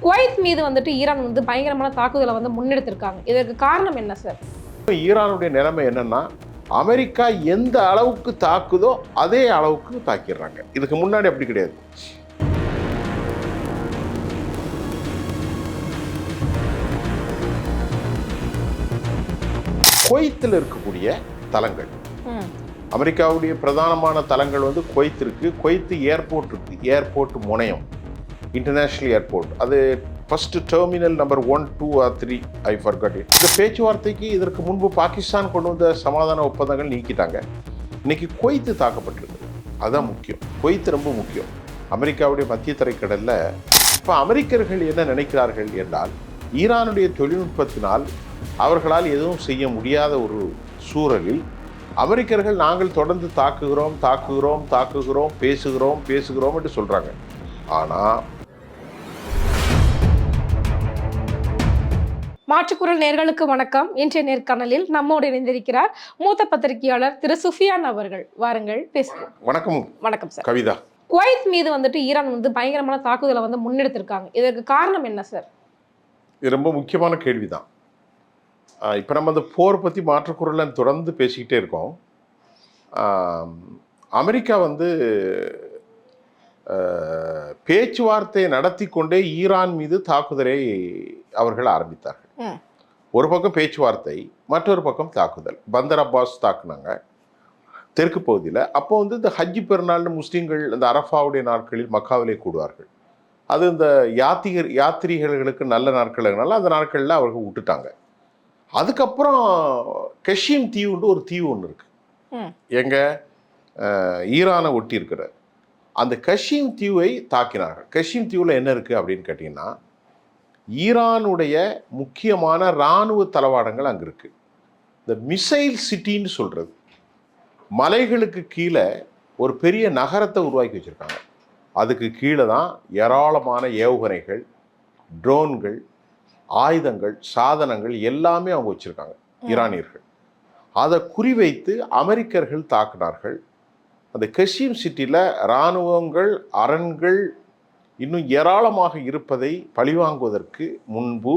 Kuwait மீது வந்துட்டு Iran வந்து பயங்கரமான தாக்குதலை வந்து முன்னெடுத்திருக்காங்க. இதற்கு காரணம் என்ன சார்? ஈரானுடைய நிலைமை என்னன்னா, அமெரிக்கா எந்த அளவுக்கு தாக்குதோ அதே அளவுக்கு தாக்கிடுறாங்க. இதுக்கு முன்னாடி அப்படி கிடையாது. குவைத்தில் இருக்கக்கூடிய தளங்கள், அமெரிக்காவுடைய பிரதானமான தளங்கள் வந்து குவைத் இருக்கு. குவைத் ஏர்போர்ட் இருக்கு, ஏர்போர்ட் முனையம், இன்டர்நேஷனல் ஏர்போர்ட். அது first terminal number 1, 2 or 3 I forgot it. இந்த பேச்சுவார்த்தைக்கு இதற்கு முன்பு பாகிஸ்தான் கொண்டு வந்த சமாதான ஒப்பந்தங்கள் நீக்கிட்டாங்க. இன்னைக்கு குவைத் தாக்கப்பட்டிருக்கு. அதுதான் முக்கியம். குவைத் ரொம்ப முக்கியம். அமெரிக்காவுடைய மத்திய தரைக்கடலில் இப்போ அமெரிக்கர்கள் என்ன நினைக்கிறார்கள் என்றால், ஈரானுடைய தொழில்நுட்பத்தினால் அவர்களால் எதுவும் செய்ய முடியாத ஒரு சூழலில் அமெரிக்கர்கள் நாங்கள் தொடர்ந்து தாக்குகிறோம், பேசுகிறோம் என்று சொல்கிறாங்க. ஆனால் மாற்றுக்குரல் நேர்களுக்கு வணக்கம். இன்றைய நேர்காணலில் நம்மோடு இணைந்திருக்கிறார் மூத்த பத்திரிகையாளர் திரு சுஃபியான் அவர்கள். வாருங்கள் பேசுவோம். வணக்கம். வணக்கம் சார். கவிதா, குவைத் மீது வந்துட்டு ஈரான் வந்து பயங்கரமான தாக்குதலை வந்து முன்னெடுத்திருக்காங்க. இதற்கு காரணம் என்ன சார்? இது ரொம்ப முக்கியமான கேள்விதான். இப்போ நம்ம அந்த போர் பற்றி மாற்றுக்குரலை தொடர்ந்து பேசிக்கிட்டே இருக்கோம். அமெரிக்கா வந்து பேச்சுவார்த்தையை நடத்தி கொண்டே ஈரான் மீது தாக்குதலை அவர்கள் ஆரம்பித்தார்கள். ஒரு பக்கம் பேச்சுவார்த்தை, மற்றொரு பக்கம் தாக்குதல். பந்தர் அப்பாஸ் தாக்குனாங்க தெற்கு பகுதியில். அப்போ வந்து இந்த ஹஜ்ஜி பெருநாள்னு முஸ்லீம்கள் இந்த அரஃபாவுடைய நாட்களில் மக்காவிலே கூடுவார்கள். அது இந்த யாத்திரிகர்களுக்கு நல்ல நாட்கள்னால அந்த நாட்களில் அவர்கள் விட்டுட்டாங்க. அதுக்கப்புறம் கஷீம் தீவுன்னு ஒரு தீவு ஒன்று இருக்கு, எங்க ஈரானை ஒட்டி இருக்கிற அந்த கஷீம் தீவை தாக்கினார்கள். கஷீம் தீவில் என்ன இருக்குது அப்படின்னு கேட்டிங்கன்னா, ஈரானுடைய முக்கியமான இராணுவ தளவாடங்கள் அங்கே இருக்குது. இந்த மிசைல் சிட்டின்னு சொல்கிறது, மலைகளுக்கு கீழே ஒரு பெரிய நகரத்தை உருவாக்கி வச்சுருக்காங்க. அதுக்கு கீழே தான் ஏராளமான ஏவுகணைகள், ட்ரோன்கள், ஆயுதங்கள், சாதனங்கள் எல்லாமே அவங்க வச்சுருக்காங்க ஈரானியர்கள். அதை குறிவைத்து அமெரிக்கர்கள் தாக்கினார்கள். அந்த கஷீம் சிட்டியில் இராணுவங்கள், அரண்கள் இன்னும் ஏராளமாக இருப்பதை பழிவாங்குவதற்கு முன்பு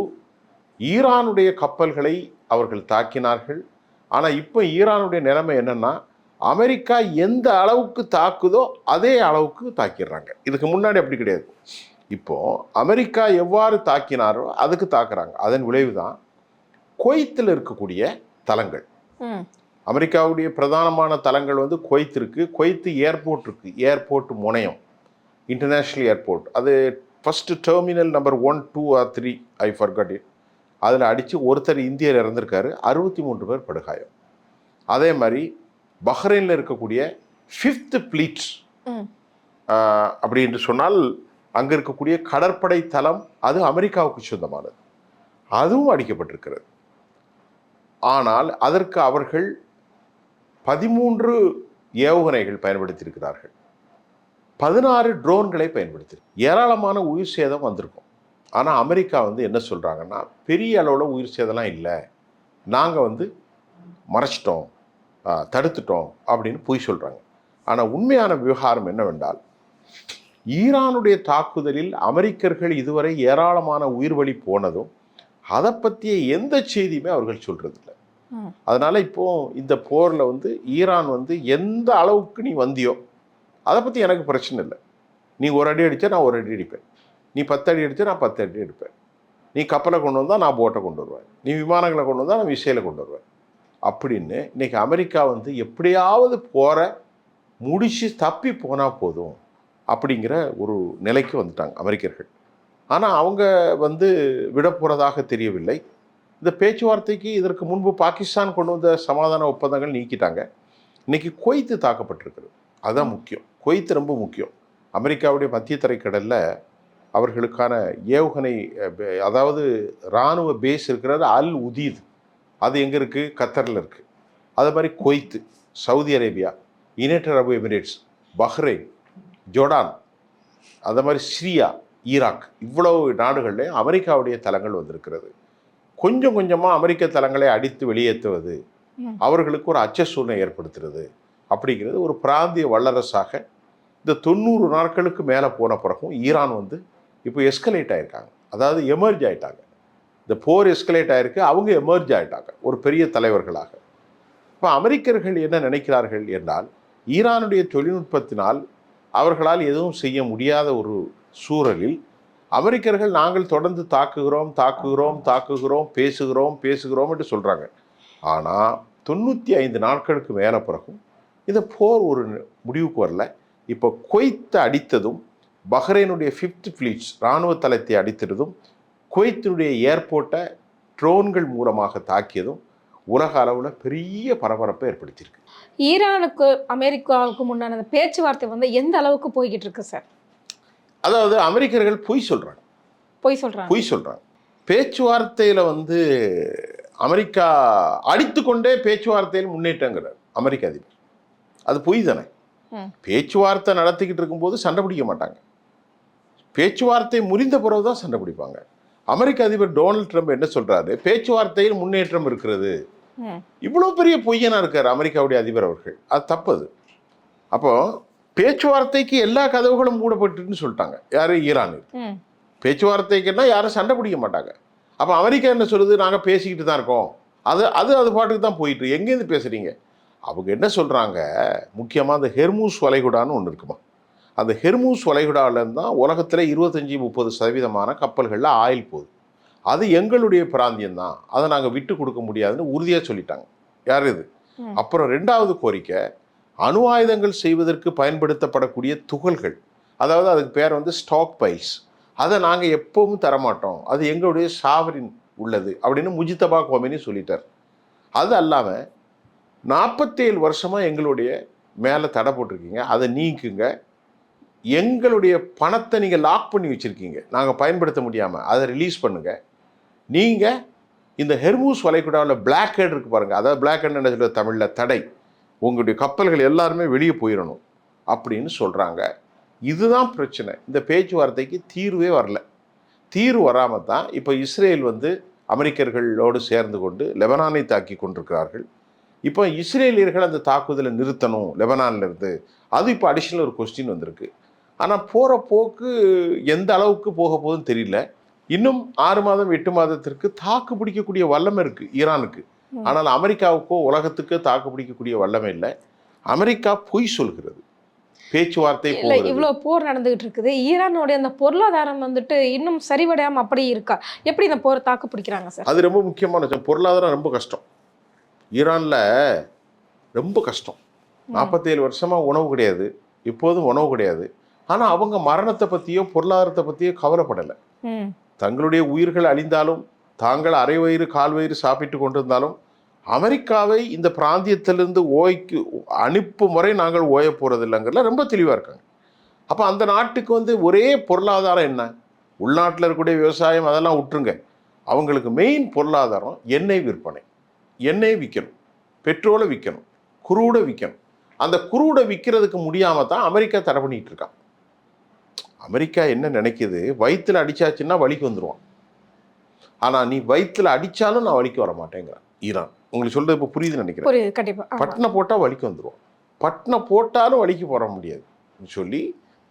ஈரானுடைய கப்பல்களை அவர்கள் தாக்கினார்கள். ஆனால் இப்போ ஈரானுடைய நிலைமை என்னென்னா, அமெரிக்கா எந்த அளவுக்கு தாக்குதோ அதே அளவுக்கு தாக்கிடுறாங்க. இதுக்கு முன்னாடி அப்படி கிடையாது. இப்போது அமெரிக்கா எவ்வாறு தாக்கினாரோ அதுக்கு தாக்குறாங்க. அதன் விளைவு தான் குவைத்தில் இருக்கக்கூடிய தளங்கள். அமெரிக்காவுடைய பிரதானமான தளங்கள் வந்து குவைத் இருக்கு. குவைத் ஏர்போர்ட் இருக்கு, ஏர்போர்ட் முனையம், இன்டர்நேஷ்னல் ஏர்போர்ட். அது first terminal number 1, 2 or 3 I forgot it. அதில் அடித்து ஒருத்தர் இந்தியாவில் இறந்திருக்காரு, 63 பேர் படுகாயம். அதே மாதிரி பஹ்ரைனில் இருக்கக்கூடிய 5th Fleet அப்படி என்று சொன்னால் அங்கே இருக்கக்கூடிய கடற்படை தளம், அது அமெரிக்காவுக்கு சொந்தமானது, அதுவும் அடிக்கப்பட்டிருக்கிறது. ஆனால் அதற்கு அவர்கள் 13 ஏவுகணைகள் பயன்படுத்தியிருக்கிறார்கள், 16 ட்ரோன்களை பயன்படுத்தி ஏராளமான உயிர் சேதம் வந்திருக்கும். ஆனால் அமெரிக்கா வந்து என்ன சொல்கிறாங்கன்னா, பெரிய அளவில் உயிர் சேதம்லாம் இல்லை, நாங்கள் வந்து மறைச்சிட்டோம், தடுத்துட்டோம் அப்படின்னு பொய் சொல்கிறாங்க. ஆனால் உண்மையான விவகாரம் என்னவென்றால், ஈரானுடைய தாக்குதலில் அமெரிக்கர்கள் இதுவரை ஏராளமான உயிர் வழி போனதும் அதை பற்றிய எந்த செய்தியுமே அவர்கள் சொல்கிறதில்லை. அதனால் இப்போது இந்த போரில் வந்து ஈரான் வந்து எந்த அளவுக்கு நீ வந்தியோ அதை பற்றி எனக்கு பிரச்சனை இல்லை. நீ ஒரு அடி அடித்தா நான் ஒரு அடி அடிப்பேன், நீ 10 அடி அடித்தா நான் 10 அடி அடிப்பேன், நீ கப்பலை கொண்டு வந்தால் நான் போட்டை கொண்டு வருவேன், நீ விமானங்களை கொண்டு வந்தால் நான் மிசைலை கொண்டு வருவேன் அப்படின்னு இன்றைக்கி அமெரிக்கா வந்து எப்படியாவது போகிற முடிச்சு தப்பி போனால் போதும் அப்படிங்கிற ஒரு நிலைக்கு வந்துட்டாங்க அமெரிக்கர்கள். ஆனால் அவங்க வந்து விட போகிறதாக தெரியவில்லை. இந்த பேச்சுவார்த்தைக்கு இதற்கு முன்பு பாகிஸ்தான் கொண்டு வந்த சமாதான ஒப்பந்தங்கள் நீக்கிட்டாங்க. இன்றைக்கி குவைத் தாக்கப்பட்டிருக்கிறது. அதுதான் முக்கியம். குவைத் ரொம்ப முக்கியம். அமெரிக்காவுடைய மத்திய தரைக்கடலில் அவர்களுக்கான ஏவுகணை, அதாவது இராணுவ பேஸ் இருக்கிறது அல் உதீத். அது எங்கே இருக்குது? கத்தரில் இருக்குது. அதே மாதிரி குவைத், சவுதி அரேபியா, யுனைடெட் அரபு எமிரேட்ஸ், பஹ்ரைன், ஜோர்டான், அதே மாதிரி சிரியா, ஈராக், இவ்வளவு நாடுகளில் அமெரிக்காவுடைய தளங்கள் வந்திருக்கிறது. கொஞ்சம் கொஞ்சமாக அமெரிக்க தளங்களை அடித்து வெளியேற்றுவது, அவர்களுக்கு ஒரு அச்ச சூழ்நிலை ஏற்படுத்துறது அப்படிங்கிறது ஒரு பிராந்திய வல்லரசாக இந்த 90 நாட்களுக்கு மேலே போன பிறகும் ஈரான் வந்து இப்போ எஸ்கலேட் ஆகிருக்காங்க. அதாவது எமர்ஜ் ஆயிட்டாங்க. இந்த போர் எஸ்கலேட் ஆயிருக்கு, அவங்க எமர்ஜ் ஆயிட்டாங்க ஒரு பெரிய தலைவர்களாக. இப்போ அமெரிக்கர்கள் என்ன நினைக்கிறார்கள் என்றால், ஈரானுடைய தொழில்நுட்பத்தினால் அவர்களால் எதுவும் செய்ய முடியாத ஒரு சூழலில் அமெரிக்கர்கள் நாங்கள் தொடர்ந்து தாக்குகிறோம் தாக்குகிறோம் தாக்குகிறோம் பேசுகிறோம் என்று சொல்கிறாங்க. ஆனால் 95 நாட்களுக்கு மேலே பிறகும் இந்த போர் ஒரு முடிவுக்கு வரல. இப்போ குவைத்தை அடித்ததும், பஹ்ரைனுடைய 5th ஃப்ளீட்ஸ் இராணுவ தளத்தை அடித்ததும், குவைத்தினுடைய ஏர்போர்ட்டை ட்ரோன்கள் மூலமாக தாக்கியதும் உலக அளவில் பெரிய பரபரப்பை ஏற்படுத்தியிருக்கு. ஈரானுக்கு அமெரிக்காவுக்கு முன்னான அந்த பேச்சுவார்த்தை வந்து எந்த அளவுக்கு போய்கிட்டு இருக்கு சார்? அதாவது அமெரிக்கர்கள் பொய் சொல்கிறாங்க. பேச்சுவார்த்தையில் வந்து அமெரிக்கா அடித்துக்கொண்டே பேச்சுவார்த்தையில் முன்னேற்றங்கிறார் அமெரிக்க அதிபர். அது பொய் தானே. பேச்சுவார்த்தை நடத்திக்கிட்டு இருக்கும்போது சண்டை பிடிக்க மாட்டாங்க. பேச்சுவார்த்தை முறிந்த பிறகு தான் சண்டை பிடிப்பாங்க. அமெரிக்க அதிபர் டொனால்ட் ட்ரம்ப் என்ன சொல்றாரு? பேச்சுவார்த்தையில் முன்னேற்றம் இருக்கிறது. இவ்வளோ பெரிய பொய்யனா இருக்கார் அமெரிக்காவுடைய அதிபர் அவர்கள். அது தப்பது. அப்போ பேச்சுவார்த்தைக்கு எல்லா கதவுகளும் மூடப்பட்டுன்னு சொல்லிட்டாங்க. யாரு? ஈரான். பேச்சுவார்த்தைக்குன்னா யாரும் சண்டை பிடிக்க மாட்டாங்க. அப்போ அமெரிக்கா என்ன சொல்லுது? நாங்கள் பேசிக்கிட்டு தான் இருக்கோம். அது பாட்டுக்கு தான் போயிட்டு. எங்கேருந்து பேசுறீங்க? அவங்க என்ன சொல்றாங்க? முக்கியமாக அந்த ஹெர்மூஸ் வளைகுடான்னு ஒன்று இருக்குமா, அந்த ஹெர்மூஸ் வளைகுடாவிலேருந்து தான் உலகத்தில் 25-30% கப்பல்களில் ஆயில் போகுது. அது எங்களுடைய பிராந்தியம் தான், அதை நாங்கள் விட்டு கொடுக்க முடியாதுன்னு உறுதியாக சொல்லிட்டாங்க. யார் இது? அப்புறம் 2வது கோரிக்கை, அணு ஆயுதங்கள் செய்வதற்கு பயன்படுத்தப்படக்கூடிய துகள்கள், அதாவது அதுக்கு பேர் வந்து ஸ்டாக் பைல்ஸ், அதை நாங்கள் எப்பவும் தரமாட்டோம், அது எங்களுடைய சாவரின் உள்ளது அப்படின்னு முஜித்தபா கோமினி சொல்லிட்டார். அது அல்லாமல் 47 வருஷமாக எங்களுடைய மேலே தடை போட்டிருக்கீங்க, அதை நீக்குங்க, எங்களுடைய பணத்தை நீங்கள் லாக் பண்ணி வச்சுருக்கீங்க, நாங்கள் பயன்படுத்த முடியாமல் அதை ரிலீஸ் பண்ணுங்கள், நீங்கள் இந்த ஹெர்மூஸ் வளைகுடாவில் பிளாக் ஹெட் இருக்குது பாருங்கள், அதாவது பிளாக் ஹெட் என்ன சொல்ல தமிழில் தடை, உங்களுடைய கப்பல்கள் எல்லாருமே வெளியே போயிடணும் அப்படின்னு சொல்கிறாங்க. இதுதான் பிரச்சனை. இந்த பேச்சுவார்த்தைக்கு தீர்வே வரல. தீர்வு வராமல் தான் இப்போ இஸ்ரேல் வந்து அமெரிக்கர்களோடு சேர்ந்து கொண்டு லெபனானை தாக்கி கொண்டிருக்கிறார்கள். இப்போ இஸ்ரேலியர்கள் அந்த தாக்குதலை நிறுத்தணும் லெபனான்லேருந்து, அது இப்போ அடிஷ்னல் ஒரு கொஸ்டின் வந்திருக்கு. ஆனால் போகிற போக்கு எந்த அளவுக்கு போக போகுதுன்னு தெரியல. இன்னும் 6 மாதம் 8 மாதத்திற்கு தாக்கு பிடிக்கக்கூடிய வல்லமை இருக்குது ஈரானுக்கு. ஆனால் அமெரிக்காவுக்கோ உலகத்துக்கு தாக்கு பிடிக்கக்கூடிய வல்லமை இல்லை. அமெரிக்கா பொய் சொல்கிறது. பேச்சுவார்த்தை இவ்வளோ போர் நடந்துகிட்டு இருக்குது. ஈரானுடைய அந்த பொருளாதாரம் வந்துட்டு இன்னும் சரிவடையாமல் அப்படி இருக்கா? எப்படி இந்த போரை தாக்கு பிடிக்கிறாங்க சார்? அது ரொம்ப முக்கியமான விஷயம். பொருளாதாரம் ரொம்ப கஷ்டம் ஈரானில், ரொம்ப கஷ்டம். 47 வருஷமாக உணவு கிடையாது, இப்போதும் உணவு கிடையாது. ஆனால் அவங்க மரணத்தை பற்றியோ பொருளாதாரத்தை பற்றியோ கவலைப்படலை. தங்களுடைய உயிர்கள் அழிந்தாலும், தாங்கள் அரை வயிறு கால் வயிறு சாப்பிட்டு கொண்டிருந்தாலும், அமெரிக்காவை இந்த பிராந்தியத்திலிருந்து ஓய்க்கு அனுப்பும் முறை நாங்கள் ஓய போகிறது இல்லைங்கிறதுல ரொம்ப தெளிவாக இருக்காங்க. அப்போ அந்த நாட்டுக்கு வந்து ஒரே பொருளாதாரம் என்ன? உள்நாட்டில் இருக்கக்கூடிய விவசாயம் அதெல்லாம் விட்டுருங்க. அவங்களுக்கு மெயின் பொருளாதாரம் எண்ணெய் விற்பனை. எண்ணெய் விற்கணும், பெட்ரோலை விற்கணும், குரூடை விற்கணும். அந்த குரூடை விற்கிறதுக்கு முடியாமல் தான் அமெரிக்கா தடை பண்ணிகிட்டு இருக்கான். அமெரிக்கா என்ன நினைக்கிது? வயிற்றில் அடித்தாச்சுன்னா வலிக்கு வந்துடுவான். ஆனால் நீ வயிற்றில் அடித்தாலும் நான் வலிக்கு வர மாட்டேங்கிறேன் ஈரான். உங்களுக்கு சொல்கிறது இப்போ புரியுதுன்னு நினைக்கிறேன். கண்டிப்பாக. பட்டனை போட்டால் வலிக்கு வந்துடுவோம், பட்டனை போட்டாலும் வலிக்கு போட முடியாது சொல்லி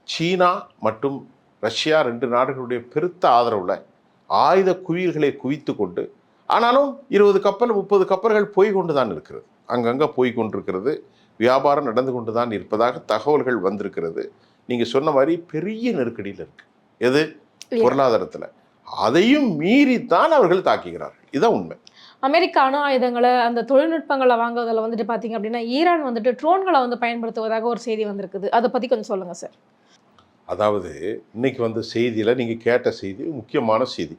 சீனா மற்றும் ரஷ்யா 2 நாடுகளுடைய பெருத்த ஆதரவில் ஆயுத குவியல்களை குவித்து கொண்டு, ஆனாலும் 20 கப்பல் 30 கப்பல்கள் போய் கொண்டு தான் இருக்கிறது, அங்கங்கே போய் கொண்டிருக்கிறது, வியாபாரம் நடந்து கொண்டு தான் இருப்பதாக தகவல்கள் வந்திருக்கிறது. நீங்கள் சொன்ன மாதிரி பெரிய நெருக்கடியில் இருக்குது. எது? பொருளாதாரத்தில். அதையும் மீறித்தான் அவர்கள் தாக்குகிறார்கள். இதுதான் உண்மை. அமெரிக்க அணு ஆயுதங்களை அந்த தொழில்நுட்பங்களை வாங்குவதில் வந்துட்டு பார்த்தீங்க அப்படின்னா ஈரான் வந்துட்டு ட்ரோன்களை வந்து பயன்படுத்துவதாக ஒரு செய்தி வந்திருக்குது. அதை பற்றி கொஞ்சம் சொல்லுங்கள் சார். அதாவது இன்னைக்கு வந்த செய்தியில் நீங்கள் கேட்ட செய்தி முக்கியமான செய்தி.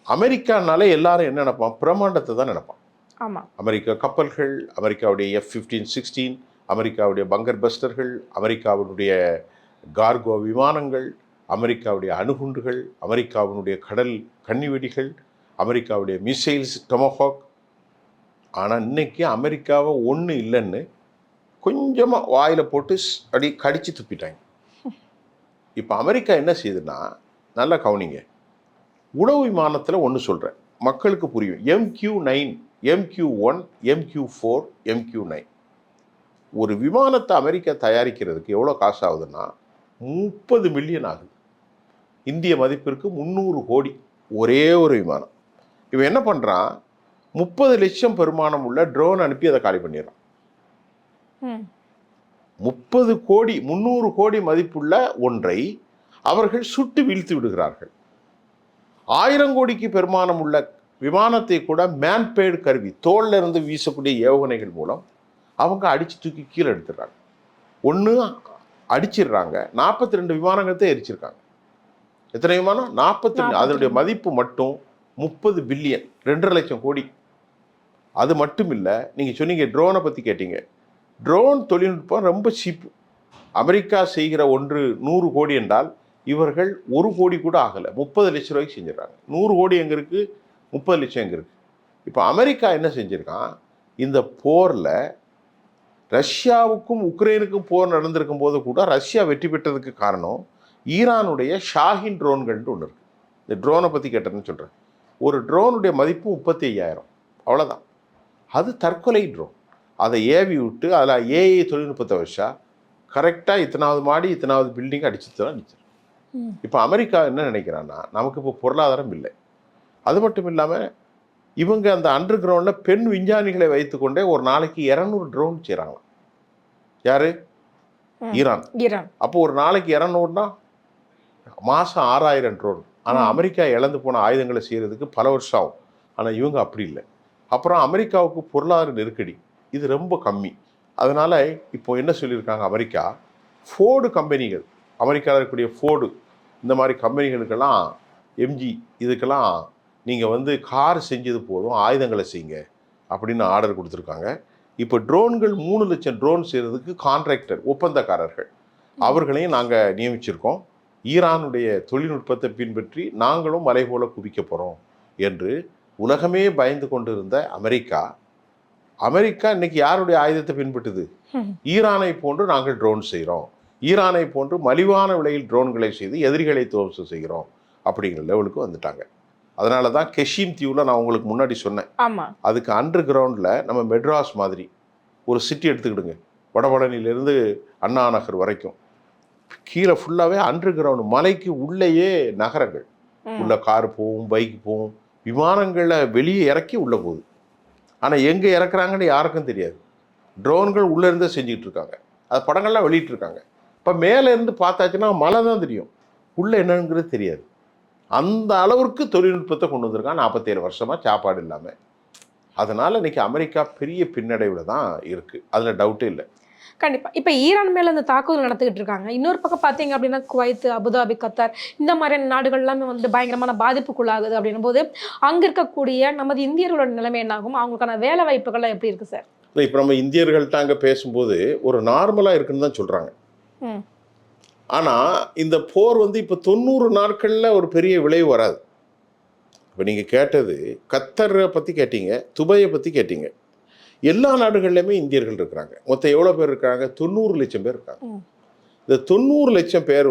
அமெரிக்கானாலே எல்லாரும் என்ன நினைப்பான்? பிரம்மாண்டத்தை தான் நினைப்பான். ஆமாம். அமெரிக்கா கப்பல்கள், அமெரிக்காவுடைய F-15-16, அமெரிக்காவுடைய பங்கர் பஸ்டர்கள், அமெரிக்காவுடைய கார்கோ விமானங்கள், அமெரிக்காவுடைய அணுகுண்டுகள், அமெரிக்காவினுடைய கடல் கன்னிவெடிகள், அமெரிக்காவுடைய மிசைல்ஸ் டொமஹாக். ஆனால் இன்னைக்கு அமெரிக்காவை ஒன்று இல்லைன்னு கொஞ்சமாக வாயில் போட்டு அடி கடிச்சு துப்பிட்டாங்க. இப்போ அமெரிக்கா என்ன செய்யுதுன்னா, நல்லா கவனிங்க, உளவு விமானத்தில் ஒன்று சொல்கிறேன், மக்களுக்கு புரியும். MQ-9, MQ-1, MQ-4, MQ-9 ஒரு விமானத்தை அமெரிக்கா தயாரிக்கிறதுக்கு எவ்வளோ காசு ஆகுதுன்னா 30 மில்லியன் ஆகுது. இந்திய மதிப்பிற்கு 300 கோடி ஒரே ஒரு விமானம். இவன் என்ன பண்ணுறான், 30 லட்சம் பெருமானம் உள்ள ட்ரோன் அனுப்பி அதை காலி பண்ணிடுறான். 30 கோடி 300 கோடி மதிப்புள்ள ஒன்றை அவர்கள் சுட்டு வீழ்த்தி விடுகிறார்கள். 1000 கோடிக்கு பெருமானம் உள்ள விமானத்தை கூட மேன்பேடு கருவி, தோல்ல இருந்து வீசக்கூடிய ஏவுகணைகள் மூலம் அவங்க அடிச்சு தூக்கி கீழே எடுத்துடுறாங்க. ஒன்று அடிச்சிடுறாங்க, 42 விமானங்களை எரிச்சிருக்காங்க. எத்தனை விமானம்? 42. அதனுடைய மதிப்பு மட்டும் 30 பில்லியன், 2.5 லட்சம் கோடி. அது மட்டும் இல்லை, நீங்கள் சொன்னீங்க ட்ரோனை பற்றி கேட்டீங்க. ட்ரோன் தொழில்நுட்பம் ரொம்ப சீப்பு. அமெரிக்கா செய்கிற ஒன்று 100 கோடி என்றால் இவர்கள் 1 கோடி கூட ஆகலை, 30 லட்சம் ரூபாய்க்கு செஞ்சிடறாங்க. 100 கோடி எங்கே இருக்குது, 30 லட்சம் எங்கே இருக்குது? இப்போ அமெரிக்கா என்ன செஞ்சுருக்கான், இந்த போரில் ரஷ்யாவுக்கும் உக்ரைனுக்கும் போர் நடந்திருக்கும் போது கூட ரஷ்யா வெற்றி பெற்றதுக்கு காரணம் ஈரானுடைய ஷாஹின் ட்ரோன்கள்னு ஒன்று இருக்குது. இந்த ட்ரோனை பற்றி கேட்டேன்னு சொல்கிறேன். ஒரு ட்ரோனுடைய மதிப்பு 35,000, அவ்வளோதான். அது தற்கொலை ட்ரோன். அதை ஏவி விட்டு அதில் ஏஐ தொழில்நுட்பத்தை வச்சா கரெக்டாக இத்தனாவது மாடி இத்தனாவது பில்டிங் அடிச்சுதான் அடிச்சிடும். இப்போ அமெரிக்கா என்ன நினைக்கிறான்னா, நமக்கு இப்போ பொருளாதாரம் இல்லை. அது மட்டும் இல்லாமல் இவங்க அந்த அண்டர் கிரவுண்டில் பெண் விஞ்ஞானிகளை வைத்துக்கொண்டே ஒரு நாளைக்கு 200 ட்ரோன் செய்கிறாங்களாம். யாரு? ஈரான். அப்போ ஒரு நாளைக்கு 200னா மாதம் 6000 ட்ரோன். ஆனால் அமெரிக்கா இழந்து போன ஆயுதங்களை செய்கிறதுக்கு பல வருஷம் ஆகும். ஆனால் இவங்க அப்படி இல்லை. அப்புறம் அமெரிக்காவுக்கு பொருளாதார நெருக்கடி இது ரொம்ப கம்மி. அதனால் இப்போ என்ன சொல்லியிருக்காங்க, அமெரிக்கா ஃபோர்டு கம்பெனிகள், அமெரிக்காவில் இருக்கக்கூடிய ஃபோர்டு இந்த மாதிரி கம்பெனிகளுக்கெல்லாம், எம்ஜி இதுக்கெல்லாம் நீங்கள் கார் செஞ்சது போதும், ஆயுதங்களை செய்யுங்க அப்படின்னு ஆர்டர் கொடுத்துருக்காங்க. இப்போ ட்ரோன்கள் 3 லட்சம் ட்ரோன் செய்கிறதுக்கு கான்ட்ராக்டர், ஒப்பந்தக்காரர்கள் அவர்களையும் நாங்கள் நியமிச்சிருக்கோம். ஈரானுடைய தொழில்நுட்பத்தை பின்பற்றி நாங்களும் மலை போல குவிக்க போகிறோம் என்று உலகமே பயந்து கொண்டு இருந்த அமெரிக்கா இன்னைக்கு யாருடைய ஆயுதத்தை பின்பற்றுது? ஈரானை போன்று நாங்கள் ட்ரோன் செய்கிறோம், ஈரானை போன்று மலிவான விலையில் ட்ரோன்களை செய்து எதிரிகளை துவம்சம் செய்கிறோம் அப்படிங்கிற லெவலுக்கு வந்துட்டாங்க. அதனால தான் கெஷீம் தீவில் நான் உங்களுக்கு முன்னாடி சொன்னேன், அதுக்கு அண்டர் கிரவுண்டில் நம்ம மெட்ராஸ் மாதிரி ஒரு சிட்டி எடுத்துக்கிடுங்க, வடபழனியிலேருந்து அண்ணா நகர் வரைக்கும் கீழே ஃபுல்லாகவே அண்டர் கிரவுண்டு, மலைக்கு உள்ளேயே நகரங்கள், உள்ள கார் போகும், பைக் போகும், விமானங்களை வெளியே இறக்கி உள்ளே போகுது. ஆனால் எங்கே இறக்குறாங்கன்னு யாருக்கும் தெரியாது. ட்ரோன்கள் உள்ளே இருந்தே செஞ்சுக்கிட்டு இருக்காங்க. அது படங்கள்லாம் வெளியிட்ருக்காங்க. இப்போ மேலே இருந்து பார்த்தாச்சுன்னா மழை தான் தெரியும், உள்ளே என்னங்கிறது தெரியாது. அந்த அளவுக்கு தொழில்நுட்பத்தை கொண்டு வந்திருக்கான் 47 வருஷமாக சாப்பாடு இல்லாமல். அதனால் இன்றைக்கி அமெரிக்கா பெரிய பின்னடைவில் தான் இருக்குது, அதில் டவுட்டே இல்லை. கண்டிப்பாக. இப்போ ஈரான் மேலே இந்த தாக்குதல் நடத்திக்கிட்டு இருக்காங்க. இன்னொரு பக்கம் பார்த்தீங்க அப்படின்னா குவைத், அபுதாபி, கத்தார் இந்த மாதிரியான நாடுகள் எல்லாமே பயங்கரமான பாதிப்புக்குள்ளாகுது. அப்படின்னும் போது அங்கே இருக்கக்கூடிய நமது இந்தியர்களோட நிலைமை என்னாகும், அவங்களுக்கான வேலை வாய்ப்புகள்லாம் எப்படி இருக்குது சார்? இல்லை, இப்போ நம்ம இந்தியர்கள்ட்ட அங்கே பேசும்போது ஒரு நார்மலாக இருக்குன்னு தான் சொல்கிறாங்க. ஆனால் இந்த போர் இப்போ 90 நாட்களில் ஒரு பெரிய விளைவு வராது. இப்போ நீங்கள் கேட்டது கத்தரை பற்றி கேட்டீங்க, துபாயை பற்றி கேட்டீங்க. எல்லா நாடுகள்லையுமே இந்தியர்கள் இருக்கிறாங்க. மொத்தம் எவ்வளோ பேர் இருக்காங்க? 90 லட்சம் பேர் இருக்காங்க. இந்த 90 லட்சம் பேர்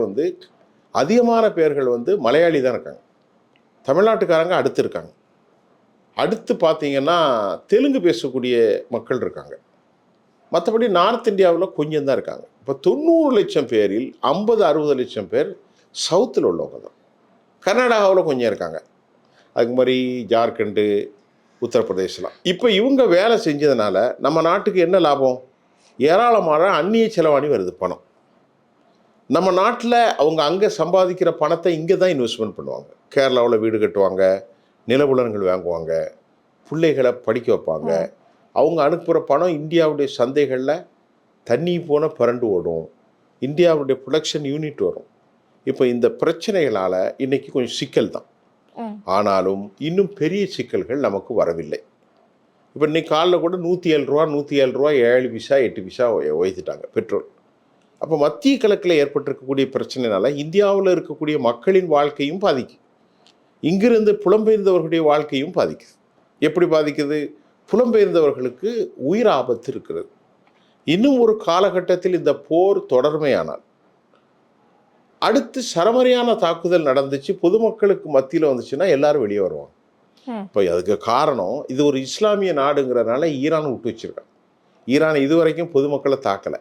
அதிகமான பேர்கள் மலையாளி தான் இருக்காங்க. தமிழ்நாட்டுக்காரங்க அடுத்து இருக்காங்க. அடுத்து பார்த்தீங்கன்னா தெலுங்கு பேசக்கூடிய மக்கள் இருக்காங்க. மற்றபடி நார்த் இந்தியாவில் கொஞ்சம் தான் இருக்காங்க. இப்போ 90 லட்சம் பேரில் 50-60 லட்சம் பேர் சவுத்தில் உள்ளவங்க தான். கர்நாடகாவில் கொஞ்சம் இருக்காங்க. அதுக்கு மாதிரி ஜார்க்கண்டு, உத்தரப்பிரதேசலாம். இப்போ இவங்க வேலை செஞ்சதுனால நம்ம நாட்டுக்கு என்ன லாபம்? ஏராளமான அந்நிய செலவாணி வருது, பணம். நம்ம நாட்டில் அவங்க அங்கே சம்பாதிக்கிற பணத்தை இங்கே தான் இன்வெஸ்ட்மெண்ட் பண்ணுவாங்க. கேரளாவில் வீடு கட்டுவாங்க, நிலபுலன்கள் வாங்குவாங்க, பிள்ளைகளை படிக்க வைப்பாங்க. அவங்க அனுப்புகிற பணம் இந்தியாவுடைய சந்தைகளில் தண்ணி போன பரண்டு ஓடும், இந்தியாவுடைய ப்ரொடக்ஷன் யூனிட் வரும். இப்போ இந்த பிரச்சனைகளால் இன்றைக்கி கொஞ்சம் சிக்கல் தான். ஆனாலும் இன்னும் பெரிய சிக்கல்கள் நமக்கு வரவில்லை. இப்போ இன்னைக்கு காலையில் கூட 107 ரூபா 7 பைசா 8 பைசா உயர்த்திட்டாங்க பெட்ரோல். அப்போ மத்திய கிழக்கில் ஏற்பட்டிருக்கக்கூடிய பிரச்சனைனால இந்தியாவில் இருக்கக்கூடிய மக்களின் வாழ்க்கையும் பாதிக்கும், இங்கிருந்து புலம்பெயர்ந்தவர்களுடைய வாழ்க்கையும் பாதிக்குது. எப்படி பாதிக்குது? புலம்பெயர்ந்தவர்களுக்கு உயிர் ஆபத்து இருக்கிறது. இன்னும் ஒரு காலகட்டத்தில் இந்த போர் தொடர்மையானால் அடுத்து சரமரியான தாக்குதல் நடந்துச்சு, பொதுமக்களுக்கு மத்தியில் வந்துச்சுன்னா எல்லாரும் வெளியே வருவாங்க. இப்போ அதுக்கு காரணம் இது ஒரு இஸ்லாமிய நாடுங்கிறதுனால ஈரான் விட்டு வச்சிருக்காங்க. ஈரான் இதுவரைக்கும் பொதுமக்களை தாக்கலை.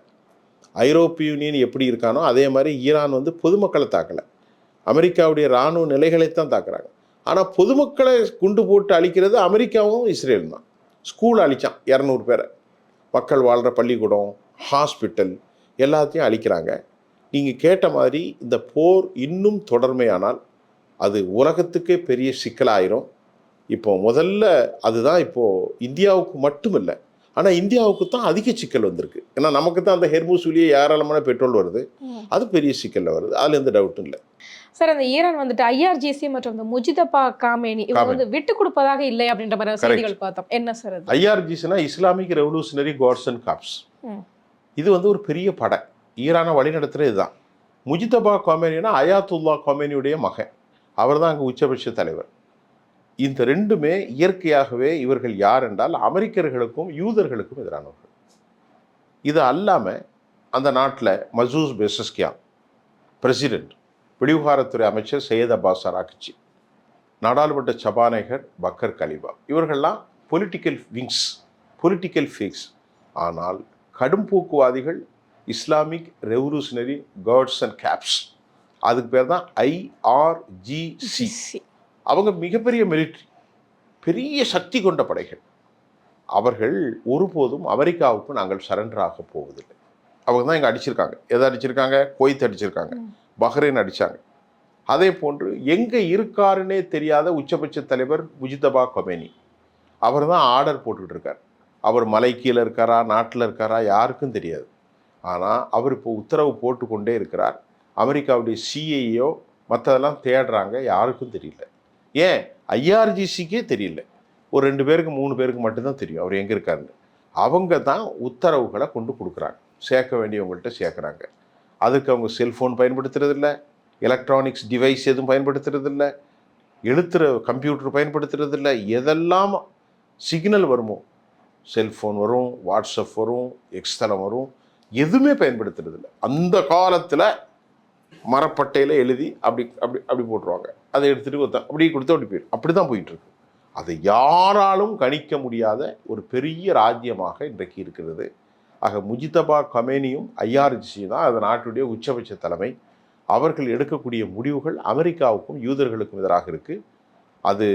ஐரோப்பிய யூனியன் எப்படி இருக்கானோ அதே மாதிரி ஈரான் பொதுமக்களை தாக்கலை. அமெரிக்காவுடைய இராணுவ நிலைகளைத்தான் தாக்குறாங்க. ஆனால் பொதுமக்களை குண்டு போட்டு அழிக்கிறது அமெரிக்காவும் இஸ்ரேலும் தான். ஸ்கூல் அழிச்சான் 200 பேரை, மக்கள் வாழ்கிற பள்ளிக்கூடம், ஹாஸ்பிட்டல் எல்லாத்தையும் அழிக்கிறாங்க. நீங்கள் கேட்ட மாதிரி இந்த போர் இன்னும் தொடர்மையானால் அது உலகத்துக்கே பெரிய சிக்கலாயிரும். இப்போ முதல்ல அதுதான் இப்போது இந்தியாவுக்கு மட்டும் இல்லை, ஆனால் இந்தியாவுக்கு தான் அதிக சிக்கல் வந்திருக்கு. ஏன்னா நமக்கு தான் அந்த ஹெர்மூஸ் வழியே ஏராளமான பெட்ரோல் வருது, அது பெரிய சிக்கலில் வருது, அதில் எந்த டவுட்டும் இல்லை. சார், அந்த ஈரான் வந்துட்டு ஐஆர்ஜிசி மற்றும் இந்த முஜிதபா காமேனி இவங்க வந்து விட்டு கொடுப்பதாக இல்லை அப்படின்ற மாதிரி செய்திகள் பார்த்தோம். என்ன சார் அது? ஐஆர்ஜிசினா Islamic revolutionary guards and corps. இது வந்து ஒரு பெரிய படை, ஈரானை வழிநடத்துறது இதுதான். முஜிதபா காமேனினா அயாத்துல்லா காமேனியுடைய மகன், அவர் தான் அங்கே உச்சபட்ச தலைவர். இந்த ரெண்டுமே இயற்கையாகவே இவர்கள் யார் என்றால் அமெரிக்கர்களுக்கும் யூதர்களுக்கும் எதிரானவர்கள். இது அல்லாமல் அந்த நாட்டில் மசூஸ் பெசஸ்கியான் பிரசிடென்ட், வெளிவிவகாரத்துறை அமைச்சர் சையத் அப்பாஸ் அராக்சி, நாடாளுமன்ற சபாநாயகர் பக்கர் கலிபா, இவர்கள்லாம் பொலிட்டிக்கல் விங்ஸ், பொலிட்டிக்கல் ஃபிக்ஸ். ஆனால் கடும் போக்குவாதிகள் Islamic revolutionary guards and corps, அதுக்கு பேர் தான் ஐஆர்ஜிசி. அவங்க மிகப்பெரிய மிலிட்ரி, பெரிய சக்தி கொண்ட படைகள். அவர்கள் ஒருபோதும் அமெரிக்காவுக்கு நாங்கள் சரண்டர் ஆக போவதில்லை. அவங்க தான் இங்கே அடிச்சிருக்காங்க. எதை அடிச்சிருக்காங்க? குவைத் அடிச்சிருக்காங்க, பஹ்ரைன் அடித்தாங்க. அதே போன்று எங்கே இருக்காருன்னே தெரியாத உச்சபட்ச தலைவர் முஜிதபா கொமேனி, அவர் தான் ஆர்டர் போட்டுக்கிட்டு இருக்கார். அவர் மலை கீழே இருக்காரா, நாட்டில் இருக்காரா, யாருக்கும் தெரியாது. ஆனால் அவர் இப்போ உத்தரவு போட்டு கொண்டே இருக்கிறார். அமெரிக்காவுடைய சிஐஓ மற்றதெல்லாம் தேடுறாங்க, யாருக்கும் தெரியல. ஏன்? ஐஆர்ஜிசிக்கே தெரியல. ஒரு 2 பேருக்கு 3 பேருக்கு மட்டும்தான் தெரியும் அவர் எங்கே இருக்காருன்னு. அவங்க தான் உத்தரவுகளை கொண்டு கொடுக்குறாங்க, சேர்க்க வேண்டியவங்கள்ட்ட சேர்க்குறாங்க. அதுக்கு அவங்க செல்ஃபோன் பயன்படுத்துறதில்ல, எலக்ட்ரானிக்ஸ் டிவைஸ் எதுவும் பயன்படுத்துறதில்ல, எழுத்துகிற கம்ப்யூட்டர் பயன்படுத்துறதில்ல. எதெல்லாம் சிக்னல் வருமோ, செல்ஃபோன் வரும், வாட்ஸ்அப் வரும், எக்ஸ்தலம் வரும், எதுவுமே பயன்படுத்துறதில்ல. அந்த காலத்தில் மரப்பட்டையில் எழுதி அப்படி அப்படி அப்படி போட்டுருவாங்க, அதை எடுத்துகிட்டு அப்படி கொடுத்து அப்படி போயிடும். அப்படி தான் போயிட்டுருக்கு. அதை யாராலும் கணிக்க முடியாத ஒரு பெரிய ராஜ்யமாக இன்றைக்கு இருக்கிறது. ஆக முஜிதபா கமேனியும் ஐஆர்ஜிசி தான் அந்த நாட்டுடைய உச்சபட்ச தலைமை. அவர்கள் எடுக்கக்கூடிய முடிவுகள் அமெரிக்காவுக்கும் யூதர்களுக்கும் எதிராக இருக்குது. அது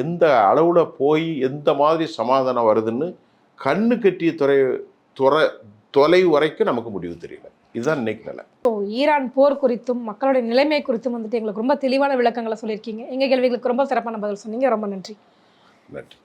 எந்த அளவில் போய் எந்த மாதிரி சமாதானம் வருதுன்னு கண்ணு கட்டிய தொலைவு வரைக்கும் நமக்கு முடிவு தெரியல. இதுதான் இன்னைக்கு நிலை. ஈரான் போர் குறித்தும் மக்களுடைய நிலைமை குறித்தும் வந்துட்டு எங்களுக்கு ரொம்ப தெளிவான விளக்கங்களை சொல்லியிருக்கீங்க. எங்கள் கேள்விகளுக்கு ரொம்ப சிறப்பான பதில் சொன்னீங்க. ரொம்ப நன்றி. நன்றி.